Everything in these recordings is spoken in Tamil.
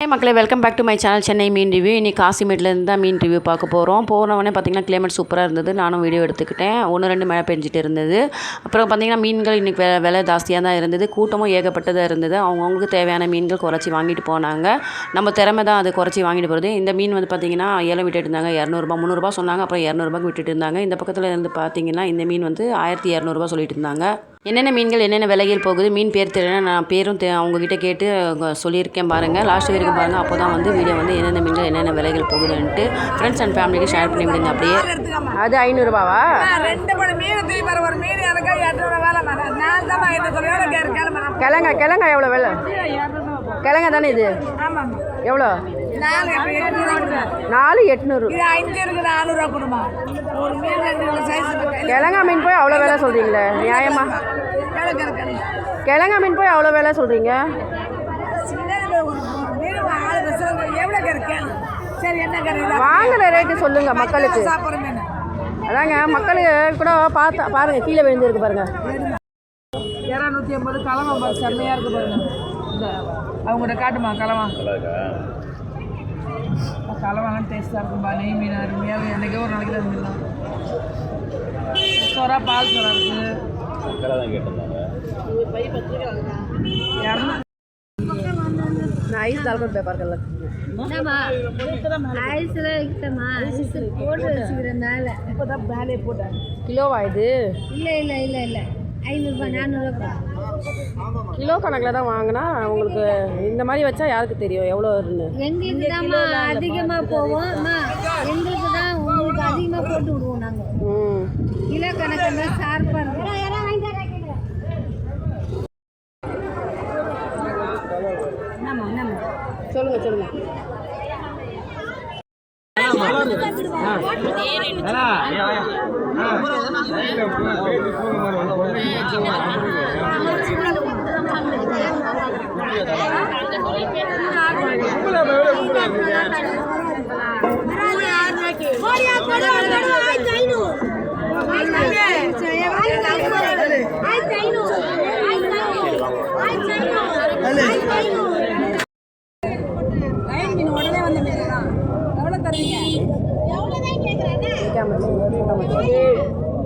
மக்களே welcome back to my channel Chennai Meen review. இன்றைக்கி காசிமேட்லேருந்து தான் மீன் ரிவ்யூ பார்க்க போகிறோம். போனவொடனே பார்த்திங்கன்னா கிளைமேட் சூப்பராக இருந்தது. நானும் வீடியோ எடுத்துக்கிட்டேன். 1-2 மழை பெஞ்சிட்டு இருந்தது. அப்புறம் பார்த்திங்கன்னா மீன்கள் இன்றைக்கி விலை ஜாஸ்தியாக தான் இருந்தது. கூட்டமும் ஏகப்பட்டதாக இருந்தது. அவங்கவுங்களுக்கு தேவையான மீன்கள் குறைச்சி வாங்கிட்டு போனாங்க. நம்ம திறமை தான் அது குறைச்சி வாங்கிட்டு போகிறது. இந்த மீன் வந்து பார்த்திங்கன்னா ஏலம் விட்டுட்டு இருந்தாங்க. 200 300 சொன்னாங்க. அப்புறம் 200 விட்டுட்டு இருந்தாங்க. இந்த பக்கத்தில் இருந்து பார்த்திங்கன்னா இந்த மீன் வந்து 1200 சொல்லிட்டு இருந்தாங்க. என்னென்ன மீன்கள் என்னென்ன விலைகள் போகுது, மீன் பேர் தெரியல, நான் பேரும் அவங்கக்கிட்ட கேட்டு சொல்லியிருக்கேன் பாருங்கள். லாஸ்ட் வரைக்கும் பாருங்கள். அப்போ தான் வந்து வீடியோ வந்து என்னென்ன மீன்கள் என்னென்ன விலைகள் போகுதுன்ட்டு ஃப்ரெண்ட்ஸ் அண்ட் ஃபேமிலிக்கு ஷேர் பண்ணி விடுங்க. அப்படியே அது 500 கிழங்கா எவ்வளோ விலை? கிழங்கா தானே இது? எவ்வளோ? 4,800. கிழங்கா மீன் போய் அவ்வளோ விலை சொல்கிறீங்களே, நியாயமா? கிழங்கா மீன் போய் அவ்வளோ விலை சொல்கிறீங்க? வாங்குற ரேட்டு சொல்லுங்க மக்களுக்கு. அதாங்க மக்களுக்கு கூட பார்த்து பாருங்க, கீழே விழுந்துருக்கு பாருங்க. 250 கிழமை செம்மையாக இருக்குது பாருங்க. அவங்கள்ட்ட காட்டுமா கிழமா? கிழமெல்லாம் டேஸ்ட்டாக இருக்கும்பா. நெய் மீன் அருமையாக என்றைக்கே ஒரு நாளைக்கு தான் மீன்லாம். சொரா பால் சொரா இருக்குது. ஐஸ் தாழ்க்கொண்டு பேப்பர்கள் கிலோவா இது? இல்லை 500 400 கிலோ கணக்கில் தான் வாங்கினா உங்களுக்கு இந்த மாதிரி வச்சா யாருக்கு தெரியும் எவ்வளோ வருன்னு? எங்களுக்கு தான் அதிகமாக போவோம். எங்களுக்கு தான் உங்களுக்கு அதிகமாக போட்டு விடுவோம் நாங்கள். கிலோ கணக்கில் தான் ஷார்ப்பாக இருக்கும். சொல்லுங்க.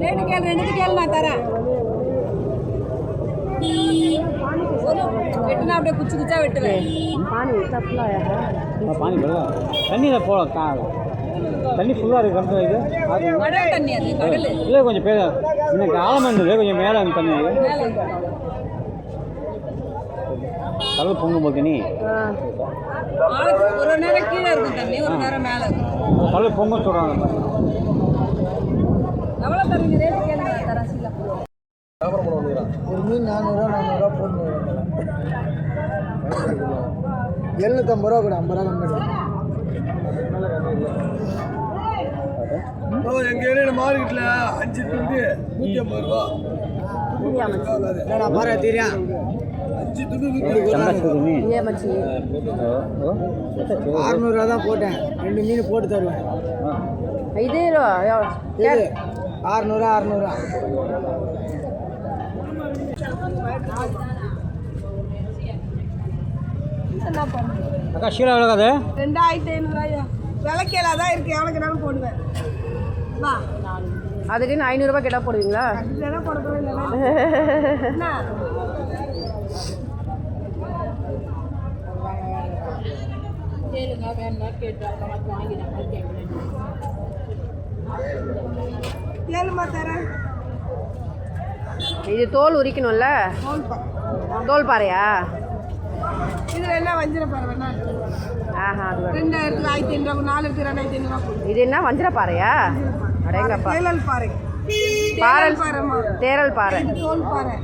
ரெண்டு கேள்வி நான் தரேன். வெட்டினா அப்படியே குச்சா வெட்டுவேன். தண்ணியில் போகலாம். தண்ணி ஃபுல்லாக இருக்குது. இது கடல் தண்ணி, அது கடல் இல்லை. கொஞ்சம் பேர் எனக்கு ஆழமாக இருந்தது. கொஞ்சம் மேலே அந்த தண்ணி கடல் பொங்கும் போது நீ ஒரு நேரம் கீழே இருக்கும் தண்ணி, ஒரு நேரம் மேலே இருக்கும். கடல் பொங்க சொல்கிறாங்க. எவ்வளோ தருவீங்க? ரேட்டு கேளுங்க, தரேன். ஒரு மீன் 400 போட்டு 750 ரூபா கூட 50 ரூபா கம்மி. எங்கள் ஏரியா மார்க்கெட்டில் 5 துண்டு 150 ரூபா. நான் பாரு தெரியும். 5 துண்டு 600 ரூபா தான் போட்டேன். 2 மீன் போட்டு தருவேன். இது 600 அக்கா ஷீலா எவ்வளோ? 2500 விலைக்கேலா தான் இருக்குது. எவ்வளோக்கு நானும் போடுவேன். அதுக்குன்னு 500 கேட்டால் போடுவீங்களா? போட போகிறேன். கேளுங்க, வேண்டாம் கேட்டாங்க வாங்கினாங்க. கேளுமா தரேன். இது தோல் உரிக்கணும்ல? தோல் பாறையா? இதில் என்ன வஞ்சிர பாறை வேணா? ஆஹா, அது 2500, 4 2500. இது என்ன வஞ்சிர பாறையா? அடேங்கப்பா. தேரல் பாறை. தேரல் பாறை.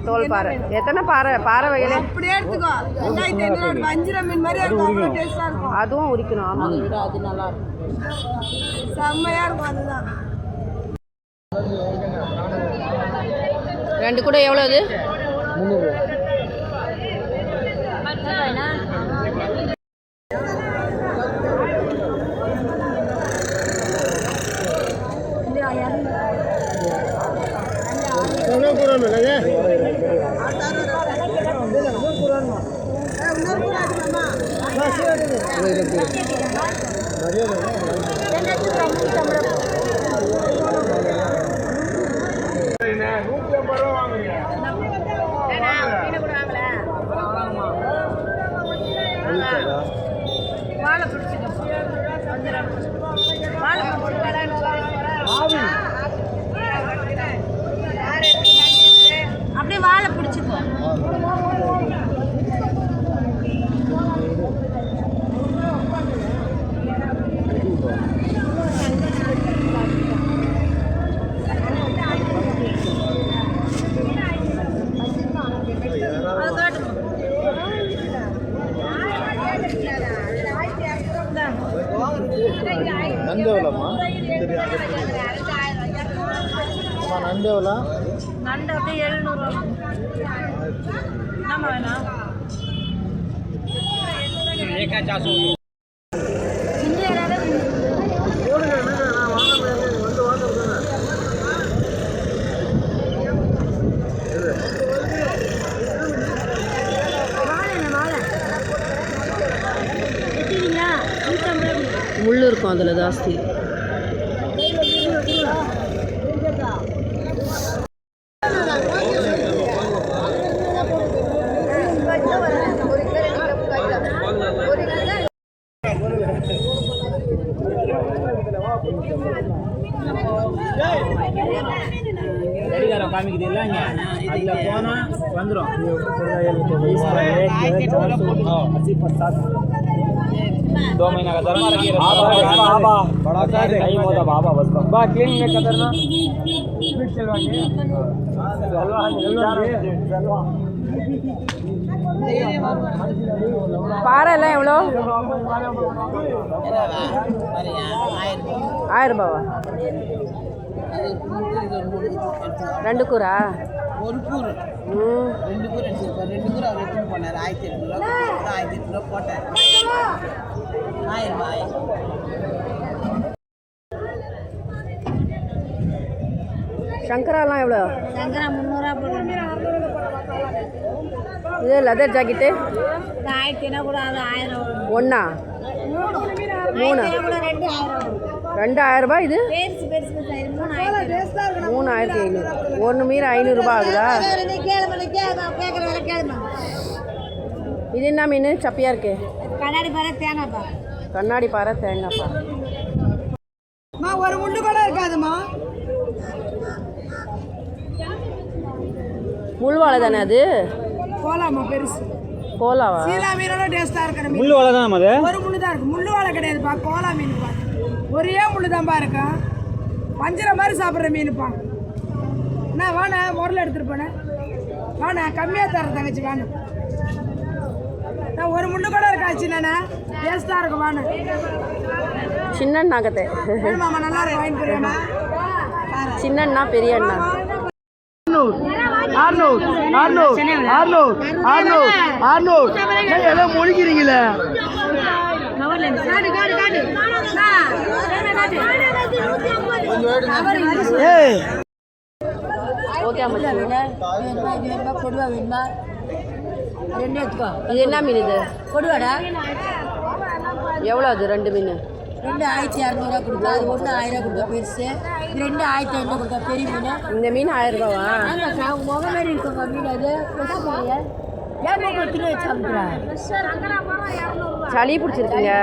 தோல் பாறை. எத்தனை பாறை வகையில? அப்படியே எடுத்துக்கோ. 2500 வஞ்சிர மீன் மாதிரி இருக்கும். டேஸ்டா இருக்கும். அதுவும் உரிக்கணும். ஆமாம், அது நல்லா இருக்கும். செம்மையா இருக்கும். அதுதான் 2 கூட எவ்வளோ? அது 300 ரூபா. அப்படியே வாழை பிடிச்சிக்கோ. நண்டவலம்மா நண்டவலா நண்டு அப்படியே 700 நம்ம வேணாம் முள் இருக்கும் அதில் ஜாஸ்தி. கடிகாரம் காமிக்குது இல்லைங்க, அதில் போனால் வந்துடும். दो महीना का धर्मा रखिए बाबा बड़ा का नहीं होता बाबा बस बा क्लीन में कदरना स्पीड चलवाइए பாறை எல்லாம் எவ்வளோ? 1000 ரூபாவா? 2 கூரா? ஒரு கூறு 2 கூறு எடுத்துருக்கோம். 2 கூறு அவர் எடுத்துன்னு போனார். 1800 போட்டார். 1000 ரூபாய். சங்கராலாம் எவ்வளோ? சங்கரா 300 போடுறேன். இது லெதர் ஜாக்கெட்டு 1000 கூட அது 1000 வரும். ஒன்றா? 3 கூட 2000 வரும். 2000 ரூபாய். இது பெருசு பெருசு 3000. 3500. 1 மீற 500 ரூபாய் ஆகுதா? இது என்ன மீன் சப்பியாக இருக்கு? கண்ணாடி பாரு தேங்காய்ப்பா. கண்ணாடி பாறை தேங்காய்ப்பா. ஒரு முள்ளு கூட இருக்காதுமா. முள்வாழை தானே அது? கோலாமா பெருசு. கோலாவா? சீலா மீனோட டேஸ்டா இருக்கிற மீன். முள்ளு வாழை தான் அது. ஒரு முள்ளு தான் இருக்கு. முள்ளு வாழை கிடையாதுப்பா. கோலா மீனுப்பா. ஒரே முள்ளு தான்ப்பா இருக்கா. வஞ்சிர மாதிரி சாப்பிட்ற மீனுப்பா. அண்ணா வாண்ணா முரல் எடுத்துட்டு போனேன். வாண்ணா கம்மியாக தர தங்கச்சி வாண்ணா. நான் ஒரு முள்ளு கூட இருக்காச்சு நானே. டேஸ்டா இருக்கும் வாண்ணா. சின்ன நாகத்தை மாமா நல்லா இருக்கு. வாங்கி போறியாண்ணா? சின்னண்ணா பெரிய அண்ணா 600 எல்லாம் மொழிக்கிறீங்களே. ஓகே அம்மா. கொடுவா வேணுமா? 2 எடுத்துக்கோ. இது என்ன மீன்? இது கொடுவாடா. எவ்வளோ அது? 2 மீன் 1200 கொடுத்தா. அது 1000 கொடுத்தா பெருசு. இது 2500 கொடுத்தா பெரிய மீன். இந்த மீன் 1000 ரூபாவா? ஆமாக்கா முகம் மாரி இருக்குங்க மீன். அது ஏன் கொடுத்துட்டு வச்சு அனுப்புறேன். சளி பிடிச்சிருக்குங்க.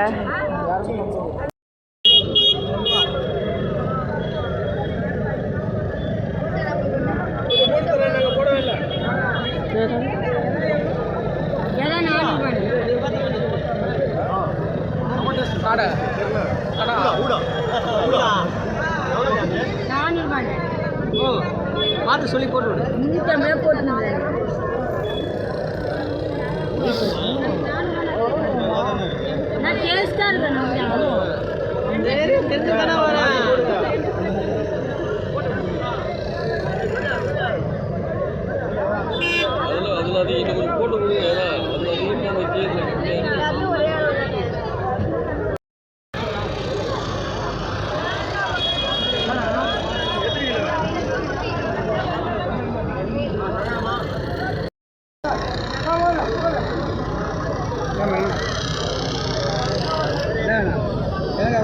பார்த்து சொல்லி போட்டு விடு. 350 போட்டு நான் டேஸ்டா இருக்கணும். அதில் அது இன்னும் கொஞ்சம் போட்டு கொடுங்க. அதில் அதிகமாக வச்சு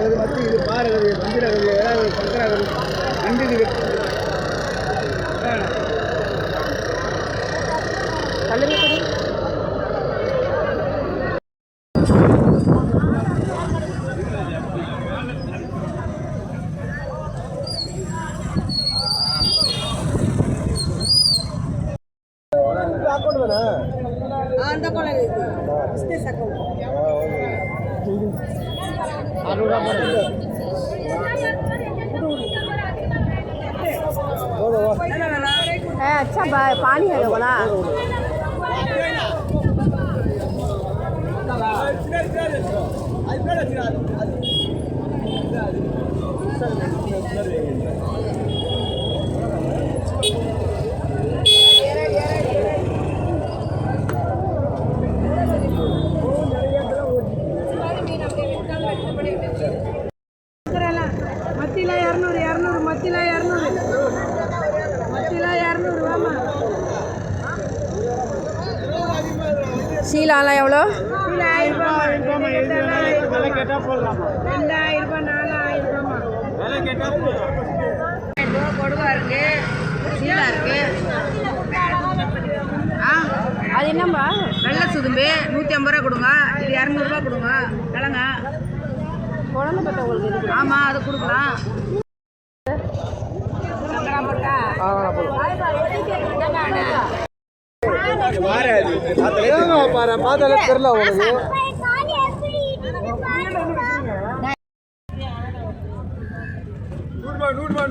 இது மத்தி இது பாருங்க வஞ்சிரகது ஏதாவது சங்கராகது நண்டு இது அந்த கொலை பிஸ்னஸ் அக்கௌண்ட் अच्छा पानी है बोला மத்தியில் 200 மத்தியில் 200 வாமா சீலாலாம் எவ்வளோ? 2000 கொடுவா இருக்கு சீலா இருக்கு அது என்னம்மா? வெள்ளை சுதும்பு 150 ரூபா கொடுங்க, இது 200 ரூபா கொடுங்க. கிழங்க குழந்தை பற்றவங்களுக்கு இருக்கு. ஆமாம் அது கொடுக்கலாம். பார்த்தாலே தெரியல உனக்கு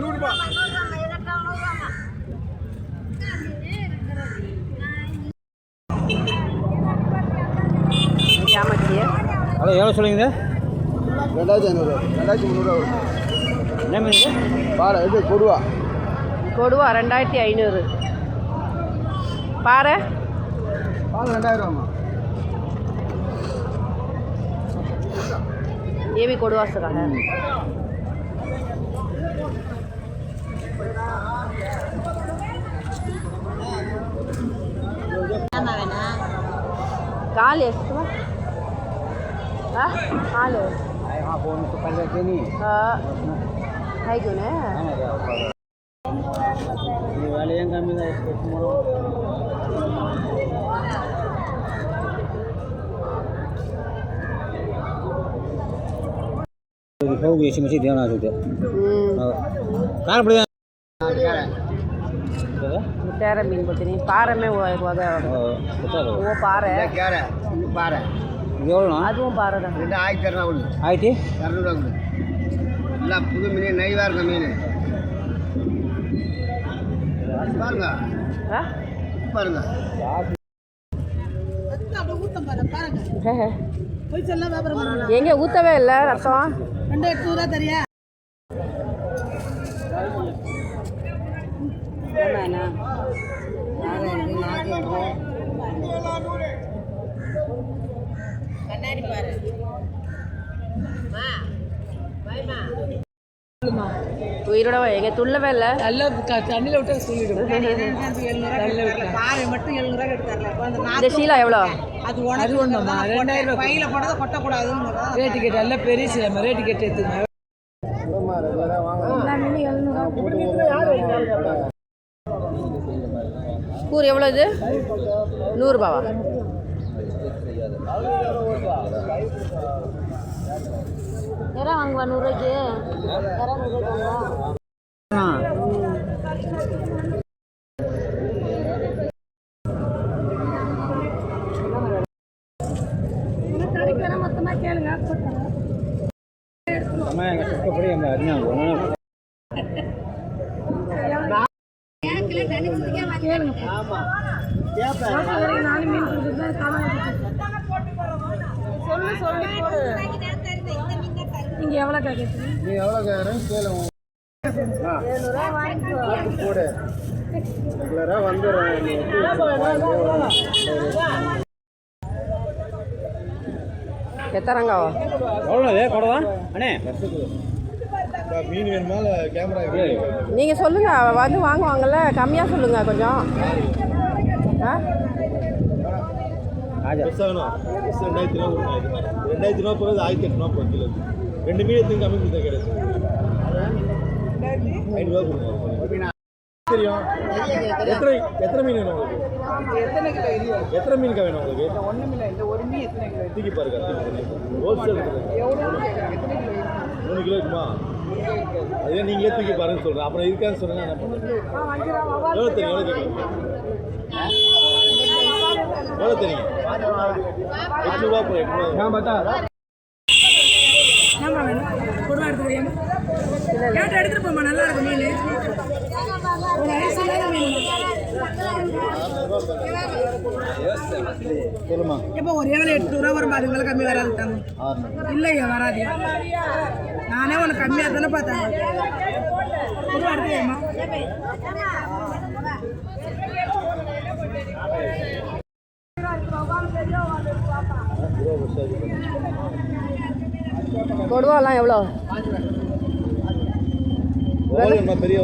நூறுபா ஹலோ எவ்வளோ சொல்லுங்க? 2500 2300 வரும். என்ன மீன்? பாரு இது கொடுவா கொடுவா 2500. பாறை 2000 ये भी कोडवा का है. काल ಎಷ್ಟು? काल ಹೇಗೆ ಹೋಗಿ ಸಿಮಸಿ ದೇವನ ಆಗುತ್ತೆ ಕಾಲ ಬಿಡ ಮುಟ್ಟಾರ ಮೀನು ಬರ್ತೀನಿ ಪಾರೆ ಮೇ वो पारे பாரு எவ்வளோண்ணா? அதுவும் பாறை தான். 2200 உள்ள 1200 உள்ள எல்லாம் புது மீன் நெய்வாக இருக்க மீன் பாருங்க பாருங்க எங்கே ஊற்றவே இல்லை ரத்தம். 2 ரூபா தெரியா கண்ணாடி பாரு உயிரோட எங்க துள்ளவே இல்லை. நல்லா தண்ணியில் விட்டு சொல்லிடுவோம். பாறை மட்டும் 700 ரூபா எடுத்தார்ல. இந்த ஷீலா எவ்வளோ? அது ஒன்றுமா 2000 ரூபா பையில போனதை கொட்டக்கூடாதுன்னு ரேட்டு கேட்டு எல்லாம் பெரிய சீலை ரேட்டு கேட்டு எடுத்துங்க. கூறு எவ்வளோ இது? 100 ரூபாவா? யாரா வாங்குவா 100 ரூபாய்க்கு? யாரா 100 ரூபாய்க்கு வாங்குவா? மொத்தமாக கேளுங்க. நீங்க எவ்வளோ கேட்குறீங்க? நீ எவ்வளோ கேட்குறேன்னு கேளுங்க. 700 ரூபா வாங்கிக்கோ. கூட ரெகுலராக வந்துடுறேன். எத்தனைங்காவா? எவ்வளோ கொடவா அண்ணே? மீன் வேணுமால கேமரா நீங்கள் சொல்லுங்கள், வந்து வாங்குவாங்கள்ல, கம்மியாக சொல்லுங்கள் கொஞ்சம். ஆ 2000 ரூபா போகிறது 1800 ரூபா கிலோ. 2 மீன் எடுத்து கம்மி கொடுத்தா கிடையாது 5 ரூபா கொடுங்க தெரியும் எத்தனை மீன் வேணும் உங்களுக்கு எத்தனை மீனுக்கா வேணும் உங்களுக்கு தூக்கி பாருங்க ஹோல்சேல் 3 கிலோ இருக்குமா அதே நீங்களே தூக்கி பாருன்னு சொல்கிறேன் அப்புறம் இருக்கான்னு சொன்னீங்கன்னா என்ன பண்ணுறது எவ்வளோ தெரியும் எவ்வளோ தெரியும் 8 ரூபா போய் 8 ரூபா பார்த்தா என்னம்மா வேணும் கொடுவா எடுத்துக்கிறியாமா கேட்டு எடுத்துட்டு போம்மா நல்லா இருக்கும் மீன் ஒரு ஐஸ் இல்லாத மீன் சொல்லுமா இப்போ ஒரே வேலை 8 ரூபா வரும் அதுக்கு மேலே கம்மி வராது இல்லையா வராது நானே உனக்கு கம்மியாக தானே பார்த்தேன் கொடுவா எடுத்துக்கிறியாம்மா கொடுவாலாம் எவ்வளோ பெரிய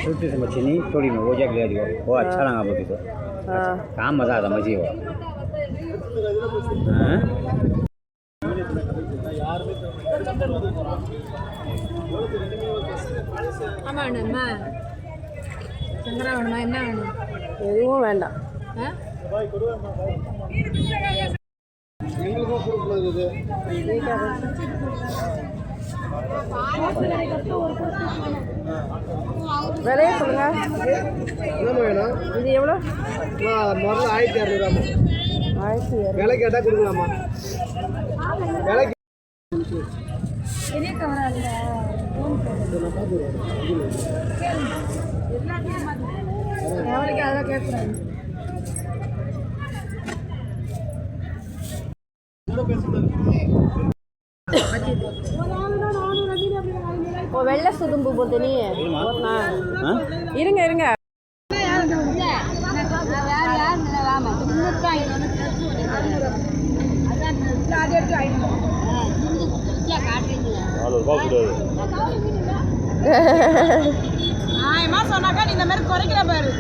छुट्टी से मछली नहीं थोड़ी में वो जग ले दियो वो अच्छा लगा मुझे तो काम मजा आता मजे वो ஆமாம் வேணும்மா சங்கரா வேணுமா என்ன வேணும் எதுவும் வேண்டாம் விலையை சொல்லுங்க என்னம்மா வேணும் இது எவ்வளோ முதல்ல 1200 1200 விலை கேட்டால் கொடுக்கலாமா விலை பெரிய கவரா இல்லை எவ்வளோக்கு அதெல்லாம் கேட்குறாங்க ஓ வெள்ளை சுதும்பு போட்டு இருங்க இருங்க சொன்னாக்கா நீ இந்த மாதிரி குறைக்கிற பாரு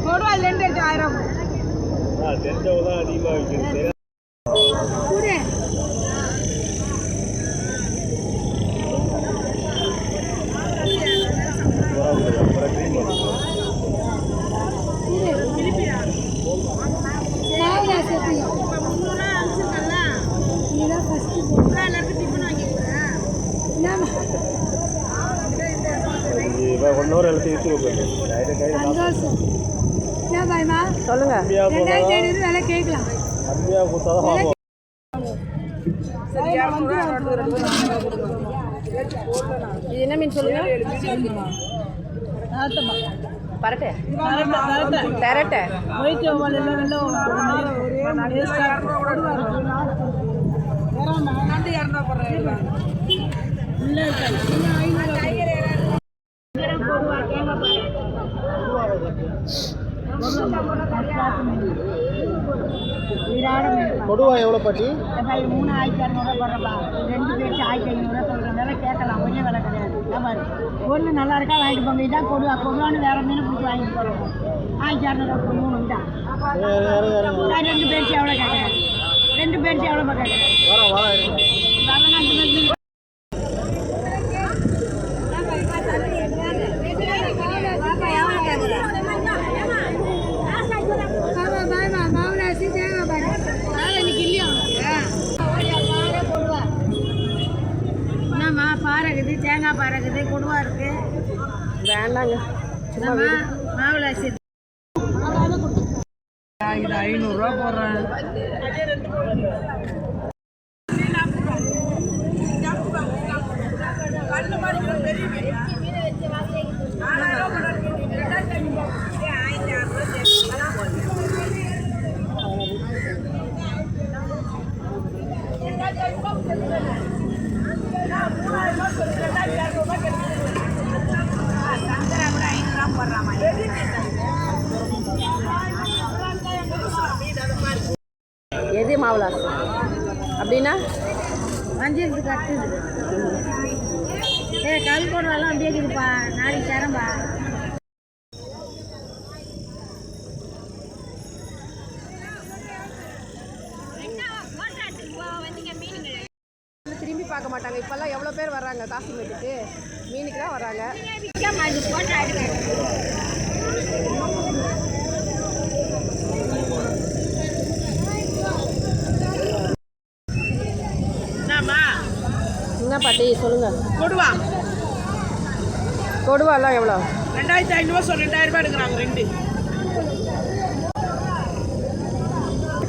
கொடுவா 2000 தெரிஞ்சவங்க அதிகமாக வைக்கிறது ஒன் ஹவர் சொல்லுங்க விலை கேட்கலாம் கம்மியாக கொடுத்தா இது என்ன மீன் சொல்லுங்க பரட்டை பெரட்டை கொடுவா எவ்வளோ பாட்டி 3200 போடுறப்பா 2 பேருக்கு 1500 சொல்கிறேன் விலை கேட்கலாம் கொஞ்சம் விலை கிடையாது ஒன்று நல்லா இருக்கா வாங்கிட்டு போங்க இதான் கொடுவான்னு வேற மீன் பிடிச்சி வாங்கிட்டு போகிறோம் 1200 3 தான் 2 பேருக்கு எவ்வளோ கேட்குறேன் 2 பேருக்கு எவ்வளோ கேட்குறேன் என்னம்மா பாறை இருக்குது தேங்காய் பாறை இருக்குது கொடுவா இருக்குது வேண்டாங்க என்னம்மா மாவுளாசி இது 500 ரூபா போடுறேன் எது மாவுலாஸ் அப்படின்னா வஞ்சிரத்து கட்டுது கல் போடுறதெல்லாம் அப்படியே இருக்குதுப்பா நாளைக்கு தரேன்பா பார்க்க மாட்டாங்க. இப்போல்லாம் எவ்வளோ பேர் வர்றாங்க காசிமேட்டுக்கு, மீனுக்கு தான் வர்றாங்க. என்ன பாட்டி சொல்லுங்கள். கொடுவா கொடுவாலாம் எவ்வளோ? 2500 சொல், 2000 ரூபாய் எடுக்கிறாங்க ரெண்டு.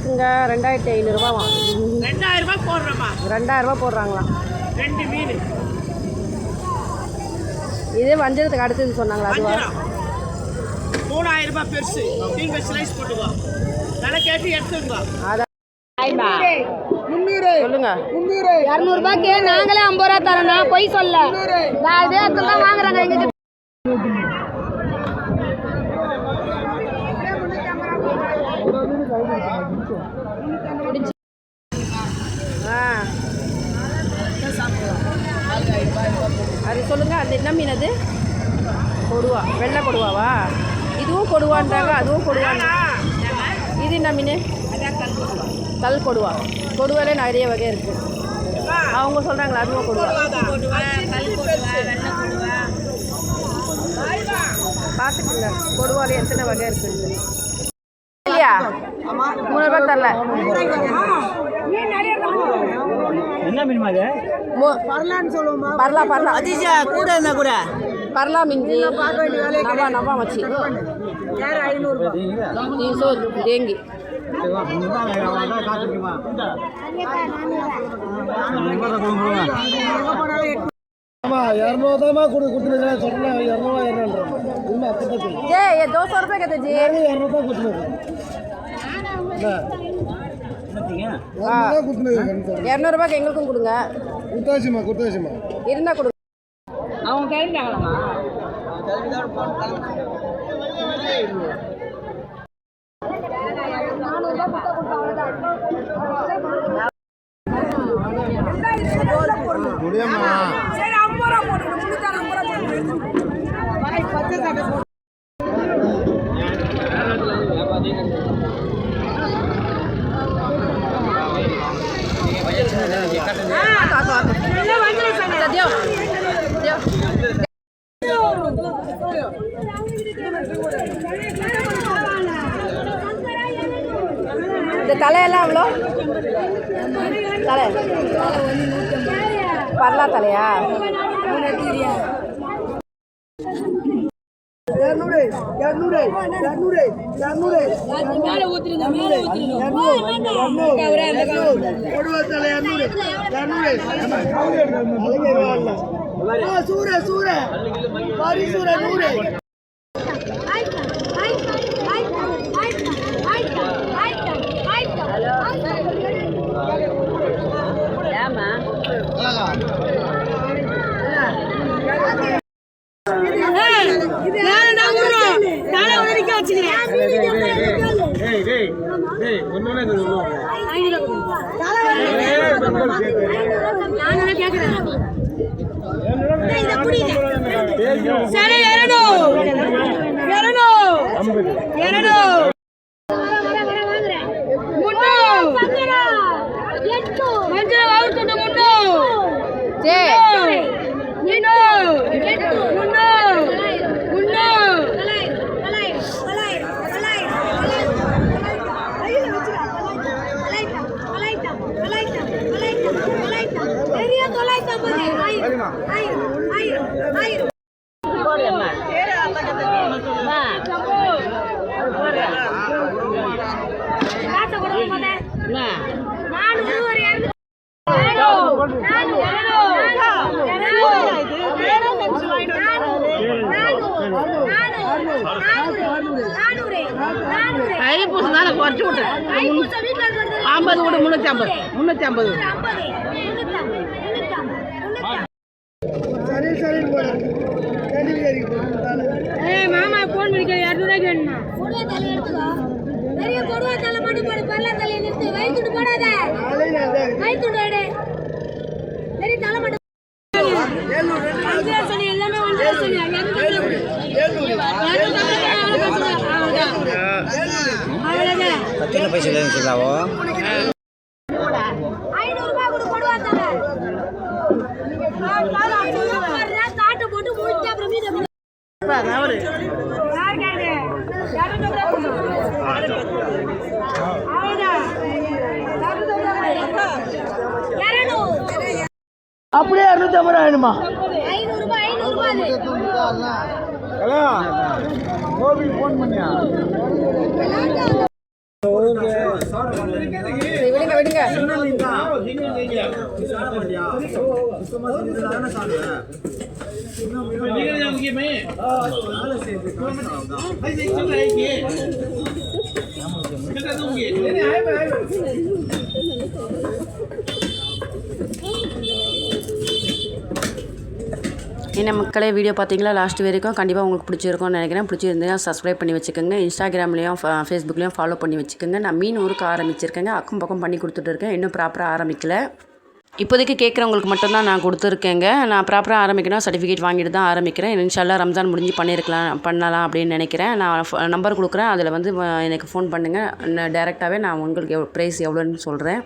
இங்கே 2500 2000 ரூபாய் போடுறோம்மா. 2000 போடுறாங்களாம் ரெண்டு மீன். இதே வஞ்சரத்துக்கு அடுத்தது சொன்னாங்களா? அதுவா? 3000 ரூபாய் பெருசு. நீங்கள் ஸ்லைஸ் போட்டுக்கோ, நல்லா கேட்டு எடுத்துக்கோ. அதான் 300 சொல்லுங்க. 200 ரூபாய்க்கு நாங்களே 50 ரூபா தரோம். பொய் சொல்ல இதே தான் வாங்குறாங்க எங்க. அது சொல்லுங்க. அது என்ன மீன்? அது கொடுவா, வெள்ளை கொடுவாவா? இதுவும் கொடுவான்றாங்க, அதுவும் கொடுவாங்க. இது என்ன மீன்? கல் கொடுவா. கொடுவாலே நிறைய வகை இருக்கு. அவங்க சொல்றாங்களா அதுவும் கொடுவா? பார்த்துக்குங்க கொடுவாலே எத்தனை வகை இருக்கு இல்லையா? 3 ரூபாய் தரல. என்ன மீன் அது? பரலா பரலா கூட இருந்தா கூட பரலா மிஞ்சி நவா மச்சி 300 தேங்கி. ஆமா 200 தான் கொடுத்துருங்க சொல்றேன். 200 जे ये 200 रुपए कहते जी. 200 தான் கொடுத்துருங்க. 200 ரூபாய்க்கு எங்களுக்கும் கொடுங்க. குத்தாசிமா இருந்தா கொடுங்க. அவங்க கேட்டாங்களாமா? முடியுமா? சரி 50 ரூபா போடுங்க. 350 ரூபா போடுங்க. இந்த தலையெல்லாம் எவ்வளோ? தலை பரலா தலையா? 200. தைப்பூசம் குறைச்சி விட்டேன். 50 கூட 350. மாமா போன் பண்ணிக்க 200 ரூபாய்க்கு வேணுமா? பெரிய கொடுவா தலை மட்டும் போடு. பல்ல தலையை நிறுத்து. வயிற்றுட்டு போடாத. வயிற்றுட்டு எடு. பெரிய தலை மட்டும் சொல்லி எல்லாமே வந்து சொல்லி பத்து பைசா 500 ரூபாய் கொடு கொடுவா தலை. அப்படியே 250 ரூபா வேணுமா? ஹலோ கோபி ஃபோன் பண்ணியா? என்ன மக்களே, வீடியோ பார்த்தீங்களா லாஸ்ட் வரைக்கும்? கண்டிப்பாக உங்களுக்கு பிடிச்சிருக்கும்னு நினைக்கிறேன். பிடிச்சிருந்தா சப்ஸ்கிரைப் பண்ணி வச்சுக்கோங்க. இன்ஸ்டாகிராம்லேயும் ஃபேஸ்புக்லேயும் ஃபாலோ பண்ணி வச்சுக்கோங்க. நான் மீன் ஊருக்கு ஆரம்பிச்சிருக்கேங்க. அக்கம் பக்கம் பண்ணி கொடுத்துட்ருக்கேன். இன்னும் ப்ராப்பராக ஆரம்பிக்கல. இப்போதைக்கு கேட்குறவங்களுக்கு மட்டும்தான் நான் கொடுத்துருக்கேங்க. நான் ப்ராப்பராக ஆரம்பிக்கணும், சர்டிஃபிகேட் வாங்கிட்டு தான் ஆரம்பிக்கிறேன். இன்ஷால்லா ரம்ஜான் முடிஞ்சு பண்ணலாம் அப்படின்னு நினைக்கிறேன். நான் நம்பர் கொடுக்குறேன், அதில் வந்து எனக்கு ஃபோன் பண்ணுங்கள். டேரெக்டாகவே நான் உங்களுக்கு ப்ரைஸ் எவ்வளோன்னு சொல்கிறேன்.